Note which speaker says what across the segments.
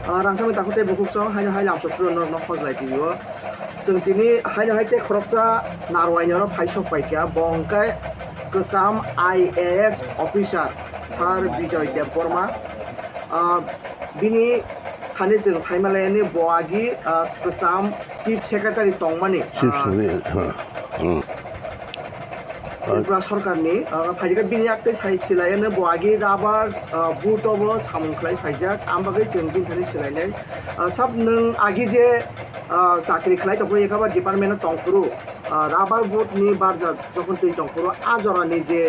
Speaker 1: रांसामि ताखुते बुकुसं हायनो हाय लामसोफ्रो न खजलायतियो जों दिनै हायनो हायते खरकसा नारवायनो फाइसक पाइका बंकाय गोसाम IAS अफिसार सार बिजय देब बर्मा बिनि खानि जों साइमालायनि बवागि गोसाम चिफ सेक्रेटारि तंमानि त्रिपुरा सरकारनि फाइजाक बिनि आक्टे साइसिलायनो बवागि राबार बुटबो सामुंख्लाय फाइजाक आमबागै जों दिन थानि सिलायनाय सब नों आगि जे चाकरी खलाय तखौ एकाबा डिपार्टमेन्ट तंफुरु राबार बुटनि बारजा जखन तै तंफुरु आजरानि जे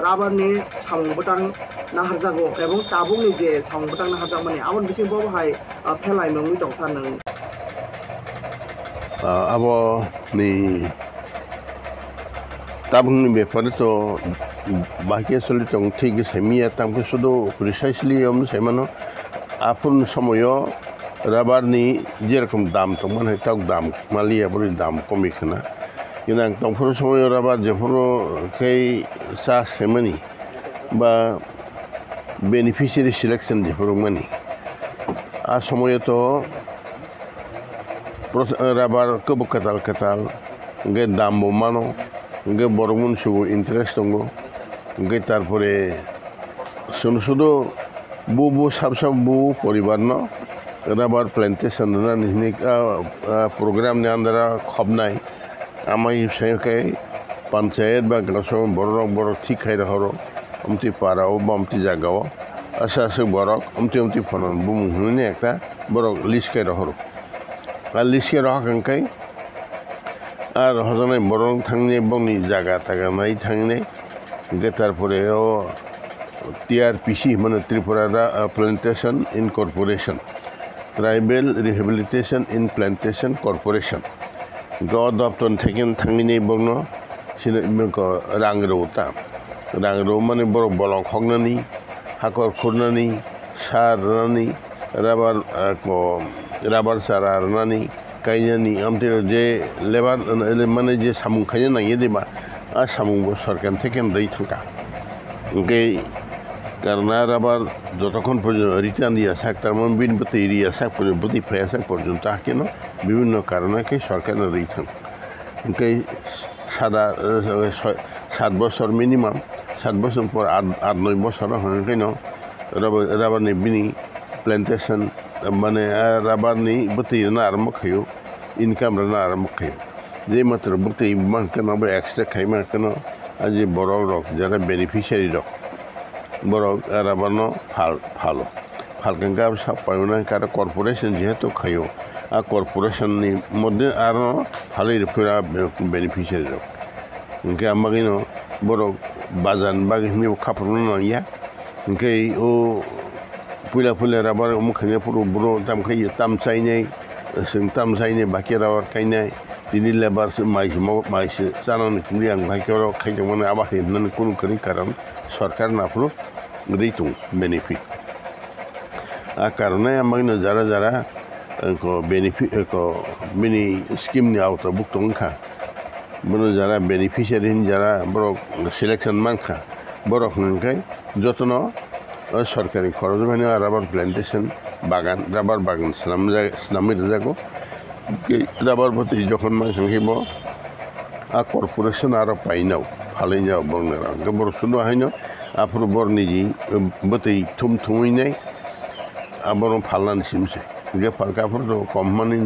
Speaker 1: राबारनि सामुंबोटां नाहारजागो एवं ताबुंनि जे सामुंबोटां नाहारजाग माने आबन बिसिं बहाय फेलाय नंनि दंसा नों
Speaker 2: abo ni tabung ni before to bahaya soli tong thik semia tamke sudo precisely semano apun somoyo rabar ni jerokom dam to mane tak dam malia bori dam komi khana kinang tong phoro somoyo rabar jeforo kei sas khemani ba beneficiary selection jeforo mani a somoyo to rabar kebuk katal ge dam bo mano ge bormun subu interest tongo ge tarpore sudo bu sab bu poribar no rabar plantation na ni program ni andara khobnai amai sekai panchayat ba gaso borok thik khai rahoro amti parao bamti jagao asa borok amti phonon bu muhni ekta borok list kai rahoro Alicia Rockangkai আর হজনে বরং থাংনে বংনি জায়গা থাকানাই থাংনে গেতার পরেও TRPC মানে Tripura plantation incorporation tribal rehabilitation in plantation corporation গ দপ্তর থেকে থাংনি বংন রাংরৌতা রাংরৌ মানে বড় বলং খগনানি হাকর খুরনানি সারনানি রাবার सारा रनानी कायनानी आमते जे लेबार माने जे सामुं खायनो नायो देबा आ सामुंबो सरकार থেকে रई थांका ओंके कारना राबार যতক্ষণ পর্যন্ত রিটার্ন দিয়া সাক তারমান বিন বতে এরিয়া সাক পর্যন্ত বতি ফায়া সাক পর্যন্ত কেন বিভিন্ন কারণে সরকার রই থাক ওंके সাদা 7 বছর মিনিমাম 7 বছর পর 8-9 বছর হয় কেন রাবারনি বিনি প্ল্যান্টেশন माने राबारनि बति ना आरम खायो इनकाम रना आरम खायो जे मात्र बति मानकनो बे एक्सट्रा खाइमा कनो आजि बरक रक जरा बेनिफिशियरी रक बरक राबारनो फालो फालकंगा सब पायना कार कॉर्पोरेशन जेहेतु खायो आ कॉर्पोरेशन नि मध्य आरो फालै रुफरा बेनिफिशियरी रक इनके आमागिनो बरक बाजान बागिनि खाफरनो नया इनके ओ पुला राबार मुखने पुरो ब्रो tam चाइनाय जों tam चाइनाय बाकी राबार खायनाय दिनै लेबार माइसे जानानै कुमि आं बाकियाव खायदोंमोन आबा हेबनानै कुनु करि कारण सरकार नाफोर रैतुं बेनिफिट आ कारणे आमागनो जारा को बेनिफिट को मिनि स्कीम नि आवत बुक्तंखा बनो जारा बेनिफिशियरी जारा ब्रो सिलेक्शन मानखा बरक नंखाय जतन सरकारी खरच माने राबार प्लान्टेशन बागान राबार बागान स्नामी जागो राबार बति जखन मानसिम हेबो आ कॉर्पोरेशन आरो पाइनाव फालैनाव बंगरा गबर सुनो हायनो आफुर बरनिजी बति थुमथुमैनाय आबर फालान सिमसे गे फालकाफोर कम माने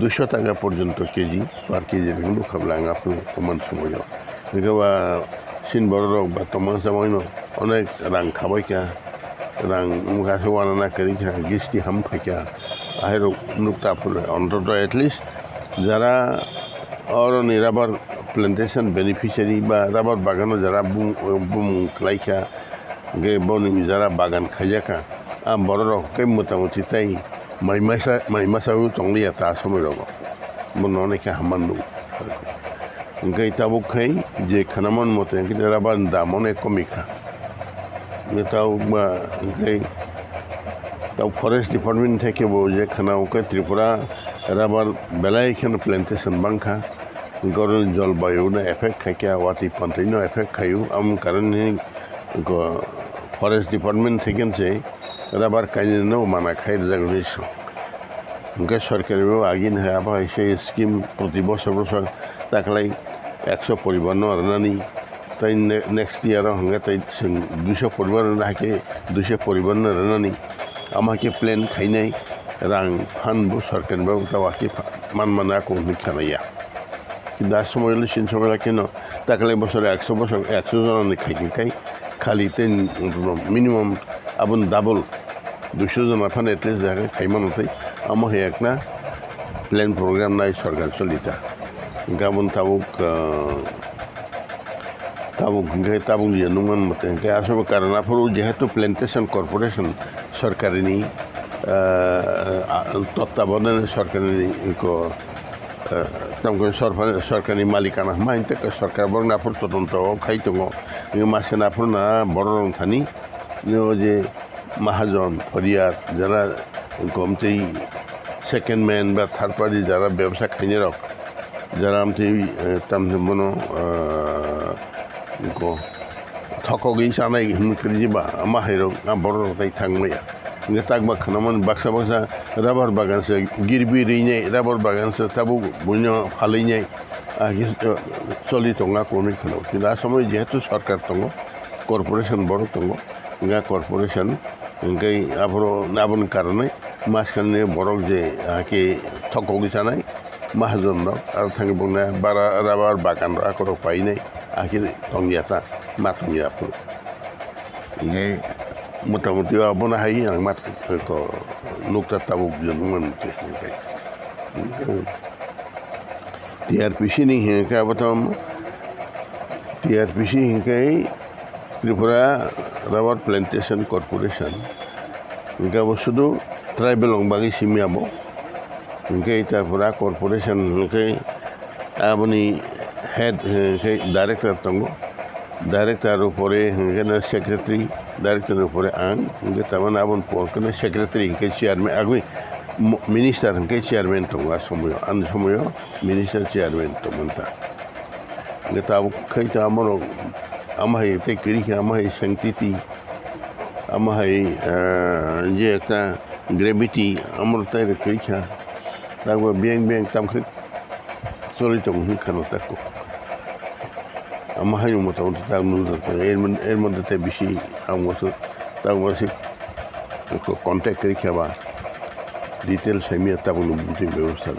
Speaker 2: 200 টাকা পর্যন্ত কেজি পার কেজি কিন্তু খাবলাং আপু কমান সময়ও গেবা সিন বড় বা তমান সময়নো অনেক রাং খাবাইকা रां मुखासो वाना करिखा गिस्टी हम फैका आहिरो नुक्ताफोर अन्तत एटलिस्ट जारा और राबार प्लान्टेशन बेनिफिशियरी बा राबार बागानो जारा बुम लाइखा गे बनि जारा बागान खायजाका आ बरर कै मोटामोटी ताई माइमासाउ तंलिया ता समयरगो बननेका हामानदु गे ताबुखै जे खानामन मते गे राबार दामने कमिखा ताऊ फरेस्ट डिपार्टमेंट থেকে যে খানাওকে ত্রিপুরা রাবার বেলাইখান প্ল্যান্টেশন বাংখা গরম জলবায়ু না এফেক্ট খাইকা ওয়াতি পান্তিনো এফেক্ট খায়ু আম কারণে ফরেস্ট ডিপার্টমেন্ট থেকে রাবার কাইনেও মানা খাই জায়গায় ओंखाय सरकारिबो आगिन हायाबा एसे स्किम प्रति बছर बছर ताकलाय 100 परिबार न आरनानि ताइ नेक्स्ट इयार हंगा ताइ 200 परिबार हाके 200 परिबार न आरनानि आमाके प्लेन खाइनाय रां फानबो सरकारबो तावाके मानमाना को निखानाया दा समयले सिन समयला केन ताकलाय बছर 100 बছर 100 जनानि खाइखाय खालि 10 मिनिमाम आबुन डाबल 200 जना फान एटलिस्ट जागा खाइमानथाय आमा हेकना प्लेन प्रोग्राम नाय सरकार चलिता गाबोन ताबुक जे नुमान मते के आसब कारनाफोर जेहेतु प्लान्टेशन कॉर्पोरेशन सरकारिनि तत्त्वावधान सरकारिनि को तमको सरकारनि मालिकाना माइनते सरकार बरनाफोर तदन्त खाइतंगो मासेनाफोर ना बररं थानि जे महाजन फरियाद যারা কমতেই সেকেন্ড ম্যান বা থার্ড পার্টি যারা ব্যবসা খাইনে রক যারা আমতেই তামতে মনো থকগৈ জানাই হুমকরি जिबा आमा हाइरक बड़ ताइ थांमैया इंगे ताकबा खनामन बाक्सा बाक्सा राबार बागान से गिरबि रैनाय राबार बागान से ताबु बुनो फालैनाय आगे चलि तंगा कोनै खनाव किदा समय जेहेतु सरकार दङ कॉर्पोरेशन बड़ दङ इंगा कॉर्पोरेशन इंगाय आबरो नाबन कारणे मासखाने बरक जे आके थकगै जानाय महाजन रक आरो थांगे बुंना बारा राबार बागान आकर पाइनाय आके तंगियाता मातुमियाफोर इंगाय मोटामुटी आबना हायो आं मात को नुकता ताबुक जनुमन TRPC नि हेका बतम TRPC हिंकाय त्रिपुरा राबार प्लान्टेशन कॉर्पोरेशन इनका शुद्ध ट्राइबल बागी सिमियाबो इनके त्रिपुरा कॉर्पोरेशन इनके अपनी हेड डायरेक्टर तंगो डायरेक्टर ऊपरे इनके सेक्रेटरी डायरेक्टर ऊपरे आं इनके तमन आबन पोरकने सेक्रेटरी इनके चेयरमैन आगुई मिनिस्टर इनके चेयरमैन तंगो समयो आन समयो मिनिस्टर चेयरमैन तमनता इनके ताबु खैता आमरो आमाहाय ते किरिखा आमाहाय संतिति आमाहाय जे एकता ग्रेविटी आमर ताय किरिखा तागो बेंग तामखै चलि दं खानताको आमाहाय मताव तागनु एर मध्य ते बिसि आमसो तागोसि को कांटेक्ट किरिखाबा डिटेल सेमिया ताबनु बुझि व्यवस्था